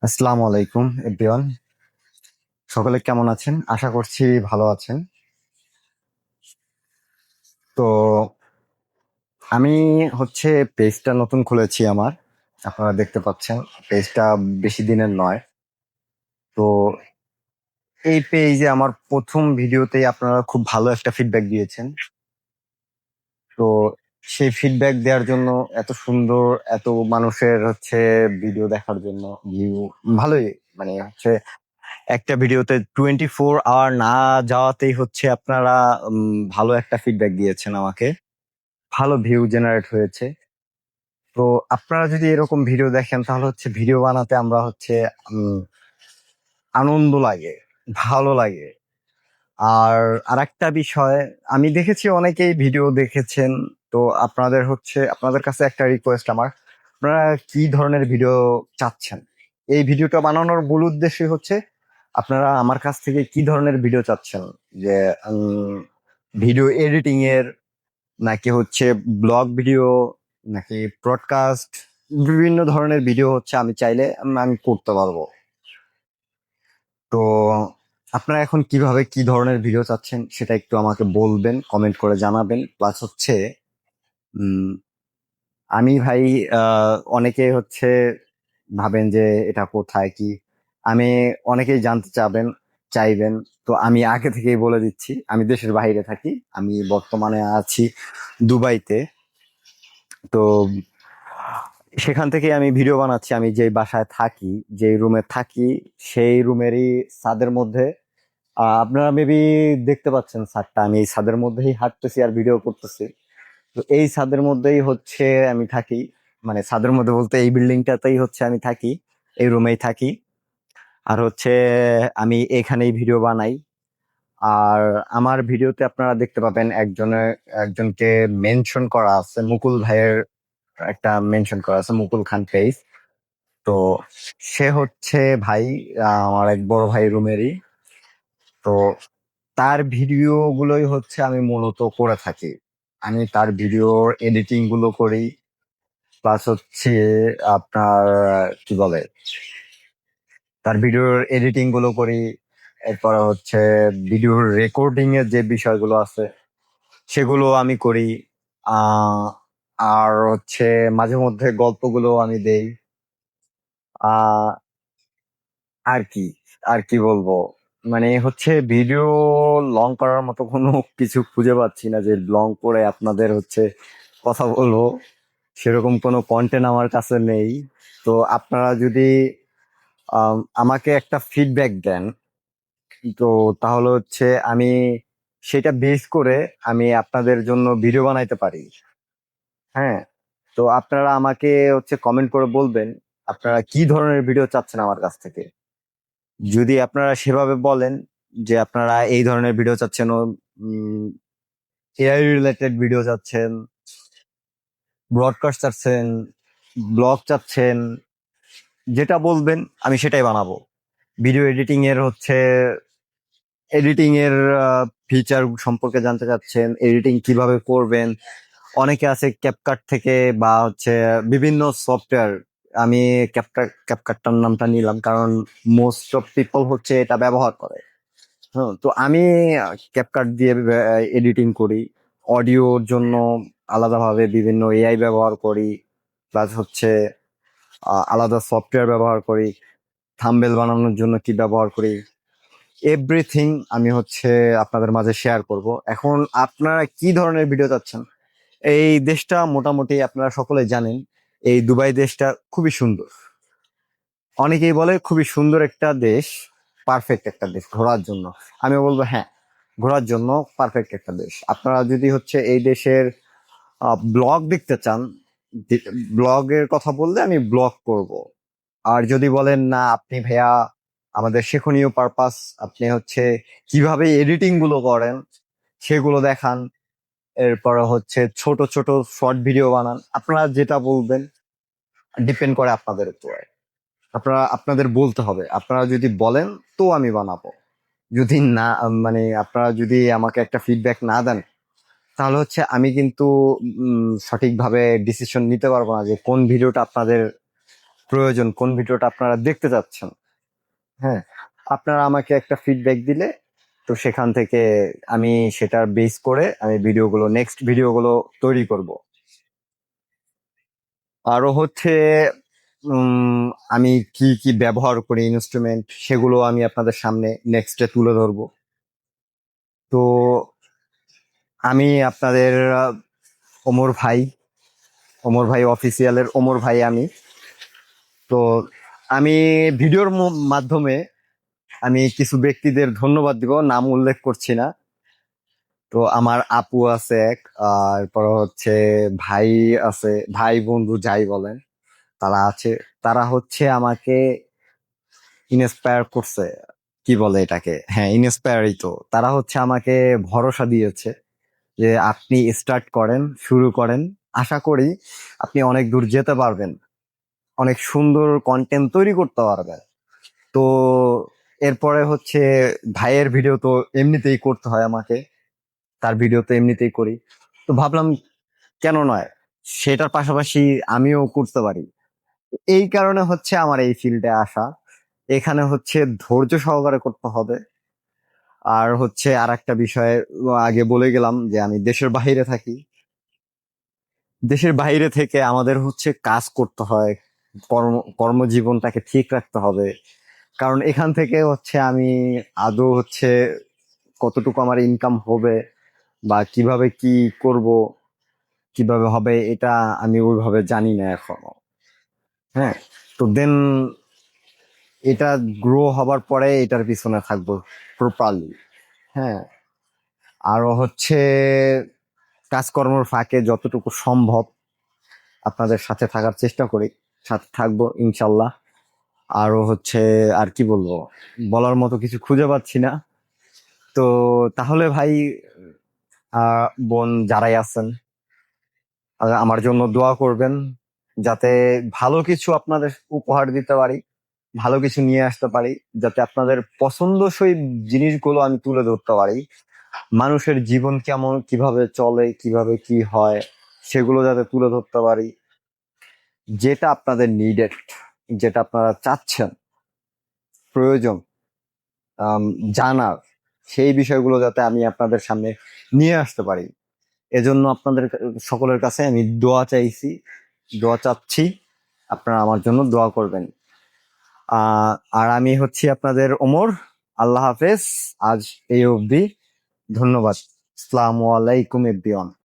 আসসালামু আলাইকুম এভরিওয়ান। সকলে কেমন আছেন? আশা করছি ভালো আছেন। তো আমি হচ্ছে পেজটা নতুন খুলেছি আমার। আপনারা দেখতে পাচ্ছেন পেজটা বেশি দিনের নয়। তো এই পেজে আমার প্রথম ভিডিওতেই আপনারা খুব ভালো একটা ফিডব্যাক দিয়েছেন। তো সেই ফিডব্যাক দেওয়ার জন্য এত সুন্দর এত মানুষের হচ্ছে ভিডিও দেখার জন্য ভিউ ভালোই মানে হচ্ছে একটা ভিডিওতে 24 আওয়ার না যাওয়াতেই হচ্ছে আপনারা ভালো একটা ফিডব্যাক দিয়েছেন আমাকে, ভালো ভিউ জেনারেট হয়েছে। তো আপনারা যদি এরকম ভিডিও দেখেন তাহলে হচ্ছে ভিডিও বানাতে আমরা হচ্ছে উম, আনন্দ লাগে, ভালো লাগে। আর আরেকটা বিষয়, আমি দেখেছি অনেকেই ভিডিও দেখেছেন। তো আপনাদের কাছে একটা রিকোয়েস্ট আমার, আপনারা কি ধরনের ভিডিও চাচ্ছেন? এই ভিডিওটা বানানোর মূল উদ্দেশ্যই হচ্ছে আপনারা আমার কাছ থেকে কি ধরনের ভিডিও চাচ্ছেন, যে ভিডিও এডিটিং এর, নাকি হচ্ছে ব্লগ ভিডিও, নাকি ব্রডকাস্ট, বিভিন্ন ধরনের ভিডিও হচ্ছে আমি চাইলে আমি করতে পারবো। তো আপনারা এখন কিভাবে কি ধরনের ভিডিও চাচ্ছেন সেটা একটু আমাকে বলবেন, কমেন্ট করে জানাবেন। প্লাস হচ্ছে উম, আমি ভাই অনেকে হচ্ছে ভাবেন যে এটা কোথায় কি, আমি অনেকেই জানতে চাইবেন। তো আমি আগে থেকেই বলে দিচ্ছি, আমি দেশের বাইরে থাকি। আমি বর্তমানে আছি দুবাইতে। তো সেখান থেকে আমি ভিডিও বানাচ্ছি। আমি যে বাসায় থাকি, যে রুমে থাকি, সেই রুমেরই ছাদের মধ্যে আপনারা মেবি দেখতে পাচ্ছেন ছাদটা, আমি এই ছাদের মধ্যেই হাঁটতেছি আর ভিডিও করতেছি। তো এই ছাদের মধ্যেই হচ্ছে আমি থাকি, মানে ছাদের মধ্যে বলতে এই বিল্ডিংটাতেই হচ্ছে আমি থাকি, এই রুমেই থাকি। আর হচ্ছে আমি এখানেই ভিডিও বানাই। আর আমার ভিডিওতে আপনারা দেখতে পাবেন একজনকে মেনশন করা আছে, মুকুল ভাইয়ের একটা মেনশন করা আছে, মুকুল খান পেজ। তো সে হচ্ছে ভাই, আমার এক বড় ভাই রুমেরই। তো তার ভিডিও গুলোই হচ্ছে আমি মূলত করে থাকি। আমি তার ভিডিওর এডিটিং গুলো করি। প্লাস হচ্ছে আপনার কি বলে, তার ভিডিওর এডিটিং গুলো করি। এরপর হচ্ছে ভিডিওর রেকর্ডিং এর যে বিষয়গুলো আছে সেগুলো আমি করি। আহ আর হচ্ছে মাঝে মধ্যে গল্পগুলো আমি দেই। আহ আর কি আর কি বলবো, মানে হচ্ছে ভিডিও লং করার মতো কোনো কিছু খুঁজে পাচ্ছি না যে লং করে আপনাদের হচ্ছে কথা বলবো। সেরকম কোনো কন্টেন্ট আমার কাছে নেই। তো আপনারা যদি আমাকে একটা ফিডব্যাক দেন, তো তাহলে হচ্ছে আমি সেটা বেস করে আমি আপনাদের জন্য ভিডিও বানাইতে পারি। হ্যাঁ। তো আপনারা আমাকে হচ্ছে কমেন্ট করে বলবেন আপনারা কি ধরনের ভিডিও চাচ্ছেন আমার কাছ থেকে। যদি আপনারা সেভাবে বলেন যে আপনারা এই ধরনের ভিডিও চাচ্ছেন, এআই রিলেটেড ভিডিও চাচ্ছেন, ব্রডকাস্ট চাচ্ছেন, ব্লগ চাচ্ছেন, যেটা বলবেন আমি সেটাই বানাবো। ভিডিও এডিটিং এর হচ্ছে এডিটিং এর ফিচার সম্পর্কে জানতে চাচ্ছেন, এডিটিং কিভাবে করবেন। অনেকে আছে ক্যাপকাট থেকে বা হচ্ছে বিভিন্ন সফটওয়্যার। আমি ক্যাপকাটটার নামটা নিলাম কারণ মোস্ট অফ পিপল হচ্ছে এটা ব্যবহার করে। হ্যাঁ, তো আমি ক্যাপকাট দিয়ে এডিটিং করি। অডিওর জন্য আলাদাভাবে বিভিন্ন এআই ব্যবহার করি। প্লাস হচ্ছে আলাদা সফটওয়্যার ব্যবহার করি। থাম্বনেল বানানোর জন্য কি ব্যবহার করি, এভরিথিং আমি হচ্ছে আপনাদের মাঝে শেয়ার করব। এখন আপনারা কি ধরনের ভিডিও চাচ্ছেন? এই দেশটা মোটামুটি আপনারা সকলে জানেন, এই দুবাই দেশটা খুবই সুন্দর। অনেকেই বলে খুবই সুন্দর একটা দেশ, পারফেক্ট একটা দেশ ঘোরার জন্য। আমি বলবো হ্যাঁ, ঘোরার জন্য পারফেক্ট একটা দেশ। আপনারা যদি হচ্ছে এই দেশের ব্লগ দেখতে চান, ব্লগের কথা বললে আমি ব্লগ করব। আর যদি বলেন না আপনি ভাইয়া আমাদের শিক্ষণীয় পারপাস, আপনি হচ্ছে কিভাবে এডিটিং গুলো করেন সেগুলো দেখান, এরপরে হচ্ছে ছোট ছোট শর্ট ভিডিও বানান, আপনারা যেটা বলবেন ডিপেন্ড করে আপনাদের উপরে। আপনাদের বলতে হবে, আপনারা যদি বলেন তো আমি বানাবো। যদি না, মানে আপনারা যদি আমাকে একটা ফিডব্যাক না দেন তাহলে হচ্ছে আমি কিন্তু সঠিকভাবে ডিসিশন নিতে পারবো না যে কোন ভিডিওটা আপনাদের প্রয়োজন, কোন ভিডিওটা আপনারা দেখতে চাচ্ছেন। হ্যাঁ, আপনারা আমাকে একটা ফিডব্যাক দিলে তো সেখান থেকে আমি সেটার বেস করে আমি ভিডিওগুলো, নেক্সট ভিডিওগুলো তৈরি করব। আরো হচ্ছে উম, আমি কি কি ব্যবহার করি ইনস্ট্রুমেন্ট, সেগুলো আমি আপনাদের সামনে নেক্সটে তুলে ধরবো। তো আমি আপনাদের ওমর ভাই, ওমর ভাই অফিসিয়ালের ওমর ভাই আমি। তো আমি ভিডিওর মাধ্যমে আমি কিছু ব্যক্তিদের ধন্যবাদ দিব, নাম উল্লেখ করছি না। তো আমার আপু আছে এক, এরপর হচ্ছে ভাই আছে, ভাই বন্ধু যাই বলেন, তারা আছে। তারা হচ্ছে আমাকে ইন্সপায়ার করছে, কি বলে এটাকে, হ্যাঁ ইন্সপায়ারই তো। তারা হচ্ছে আমাকে ভরসা দিয়েছে যে আপনি স্টার্ট করেন, শুরু করেন, আশা করি আপনি অনেক দূর যেতে পারবেন, অনেক সুন্দর কন্টেন্ট তৈরি করতে পারবেন। তো এরপরে হচ্ছে ভাইয়ের ভিডিও তো এমনিতেই করতে হয় আমাকে, তার ভিডিও তো এমনিতেই করি। তো ভাবলাম কেন নয়, সেটার পাশাপাশি আমিও করতে পারি। এই কারণে হচ্ছে আমার এই ফিল্ডে আসা। এখানে হচ্ছে ধৈর্য সহকারে করতে হবে। আর হচ্ছে আর একটা বিষয়, আগে বলে গেলাম যে আমি দেশের বাইরে থাকি। দেশের বাইরে থেকে আমাদের হচ্ছে কাজ করতে হয়, কর্মজীবনটাকে ঠিক রাখতে হবে। কারণ এখান থেকে হচ্ছে আমি আদৌ হচ্ছে কতটুকু আমার ইনকাম হবে বা কিভাবে কি করব, কিভাবে হবে এটা আমি ওইভাবে জানি না এখনো। হ্যাঁ, তো দেন এটা গ্রো হবার পরে এটার পিছনে থাকবো প্রপারলি। হ্যাঁ, আরো হচ্ছে কাজকর্মের ফাঁকে যতটুকু সম্ভব আপনাদের সাথে থাকার চেষ্টা করি, সাথে থাকবো ইনশাল্লাহ। আরো হচ্ছে আর কি বলবো, বলার মতো কিছু খুঁজে পাচ্ছি না। তো তাহলে ভাই, বোন যারাই আছেন, আমার জন্য দোয়া করবেন, যাতে ভালো কিছু আপনাদের উপহার দিতে পারি, ভালো কিছু নিয়ে আসতে পারি, যাতে আপনাদের পছন্দসই জিনিসগুলো আমি তুলে ধরতে পারি। মানুষের জীবন কেমন, কিভাবে চলে, কিভাবে কি হয়, সেগুলো যাতে তুলে ধরতে পারি। যেটা আপনাদের নিডেড, যেটা আপনারা চাচ্ছেন, প্রয়োজন জানার, সেই বিষয়গুলো যাতে আমি আপনাদের সামনে নিয়ে আসতে পারি। এজন্য আপনাদের সকলের কাছে আমি দোয়া চাইছি, দোয়া চাচ্ছি, আপনারা আমার জন্য দোয়া করবেন। আর আমি হচ্ছি আপনাদের ওমর। আল্লাহ হাফেজ। আজ এই অবধি। ধন্যবাদ। আসসালামু আলাইকুম এভরিওয়ান।